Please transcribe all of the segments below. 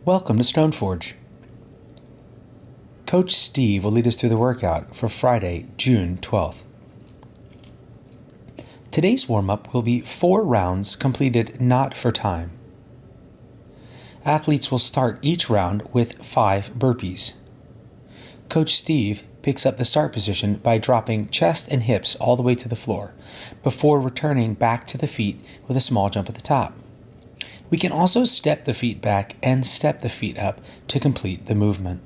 Welcome to Stoneforge. Coach Steve will lead us through the workout for Friday, June 12th. Today's warm-up will be 4 rounds completed not for time. Athletes will start each round with 5 burpees. Coach Steve picks up the start position by dropping chest and hips all the way to the floor before returning back to the feet with a small jump at the top. We can also step the feet back and step the feet up to complete the movement.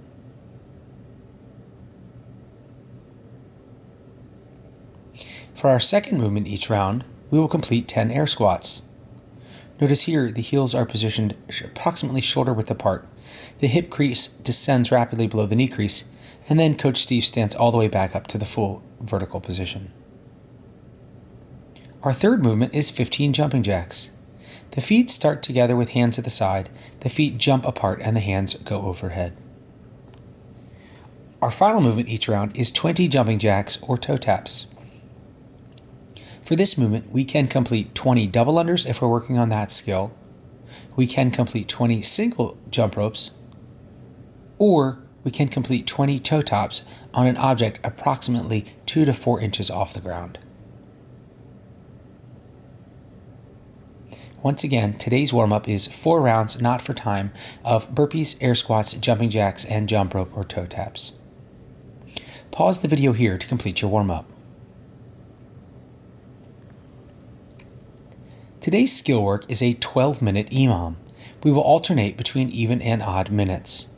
For our second movement each round, we will complete 10 air squats. Notice here the heels are positioned approximately shoulder width apart. The hip crease descends rapidly below the knee crease, and then Coach Steve stands all the way back up to the full vertical position. Our third movement is 15 jumping jacks. The feet start together with hands at the side, the feet jump apart, and the hands go overhead. Our final movement each round is 20 jumping jacks or toe taps. For this movement, we can complete 20 double unders if we're working on that skill. We can complete 20 single jump ropes, or we can complete 20 toe taps on an object approximately 2 to 4 inches off the ground. Once again, today's warm-up is 4 rounds, not for time, of burpees, air squats, jumping jacks, and jump rope or toe taps. Pause the video here to complete your warm-up. Today's skill work is a 12-minute EMOM. We will alternate between even and odd minutes.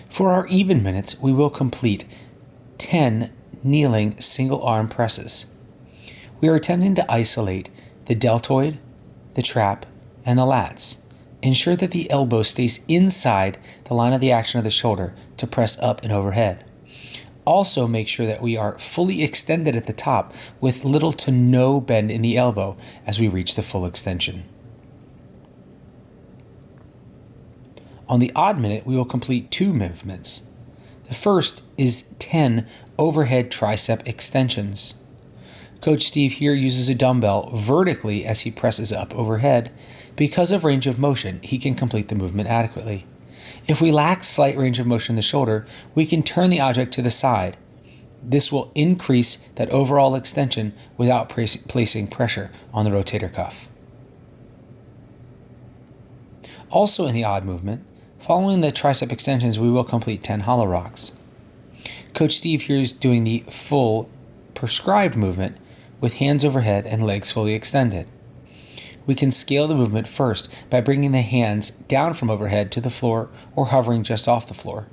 For our even minutes, we will complete 10 kneeling single arm presses. We are attempting to isolate the deltoid, the trap, and the lats. Ensure that the elbow stays inside the line of the action of the shoulder to press up and overhead. Also make sure that we are fully extended at the top with little to no bend in the elbow as we reach the full extension. On the odd minute, we will complete 2 movements. The first is 10 overhead tricep extensions. Coach Steve here uses a dumbbell vertically as he presses up overhead. Because of range of motion, he can complete the movement adequately. If we lack slight range of motion in the shoulder, we can turn the object to the side. This will increase that overall extension without placing pressure on the rotator cuff. Also in the odd movement, following the tricep extensions, we will complete 10 hollow rocks. Coach Steve here is doing the full prescribed movement with hands overhead and legs fully extended. We can scale the movement first by bringing the hands down from overhead to the floor or hovering just off the floor.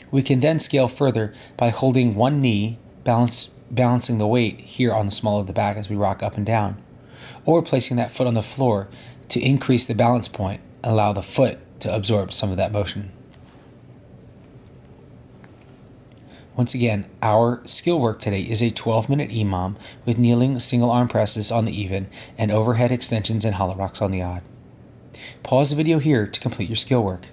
We can then scale further by holding one knee, balancing the weight here on the small of the back as we rock up and down, or placing that foot on the floor to increase the balance point, allow the foot to absorb some of that motion. Once again, our skill work today is a 12-minute EMOM with kneeling single arm presses on the even and overhead extensions and hollow rocks on the odd. Pause the video here to complete your skill work.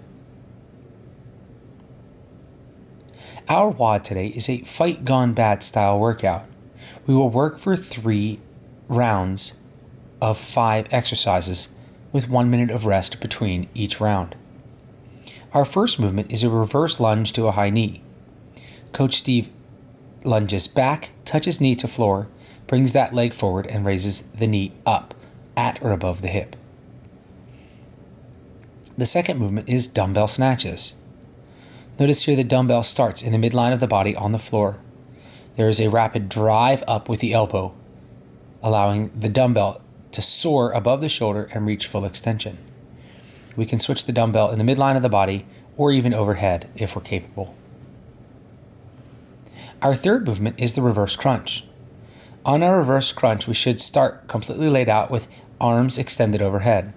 Our WOD today is a fight gone bad style workout. We will work for 3 rounds of 5 exercises with 1 minute of rest between each round. Our first movement is a reverse lunge to a high knee. Coach Steve lunges back, touches knee to floor, brings that leg forward, and raises the knee up at or above the hip. The second movement is dumbbell snatches. Notice here the dumbbell starts in the midline of the body on the floor. There is a rapid drive up with the elbow, allowing the dumbbell to soar above the shoulder and reach full extension. We can switch the dumbbell in the midline of the body or even overhead if we're capable. Our third movement is the reverse crunch. On our reverse crunch, we should start completely laid out with arms extended overhead.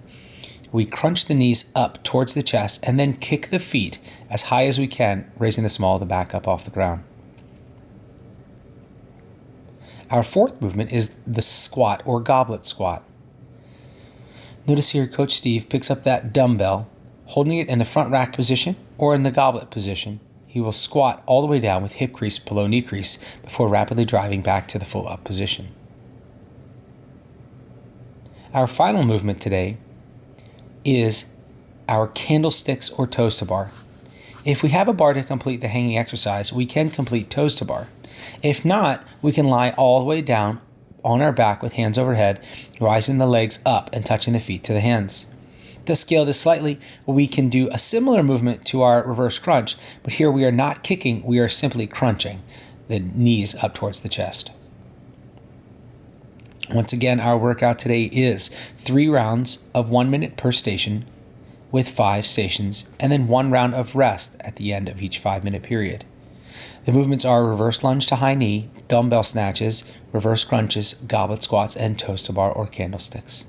We crunch the knees up towards the chest and then kick the feet as high as we can, raising the small of the back up off the ground. Our fourth movement is the squat or goblet squat. Notice here Coach Steve picks up that dumbbell, holding it in the front rack position or in the goblet position. He will squat all the way down with hip crease below knee crease before rapidly driving back to the full up position. Our final movement today is our candlesticks or toes to bar. If we have a bar to complete the hanging exercise, we can complete toes to bar. If not, we can lie all the way down on our back with hands overhead, rising the legs up and touching the feet to the hands. To scale this slightly, we can do a similar movement to our reverse crunch, but here we are not kicking, we are simply crunching the knees up towards the chest. Once again, our workout today is 3 rounds of 1 minute per station with 5 stations, and then 1 round of rest at the end of each 5-minute period. The movements are reverse lunge to high knee, dumbbell snatches, reverse crunches, goblet squats, and toes to bar or candlesticks.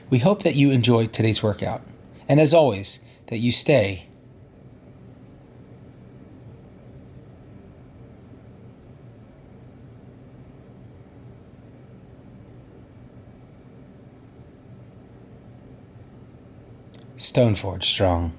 We hope that you enjoyed today's workout, and as always, that you stay Stoneforge strong.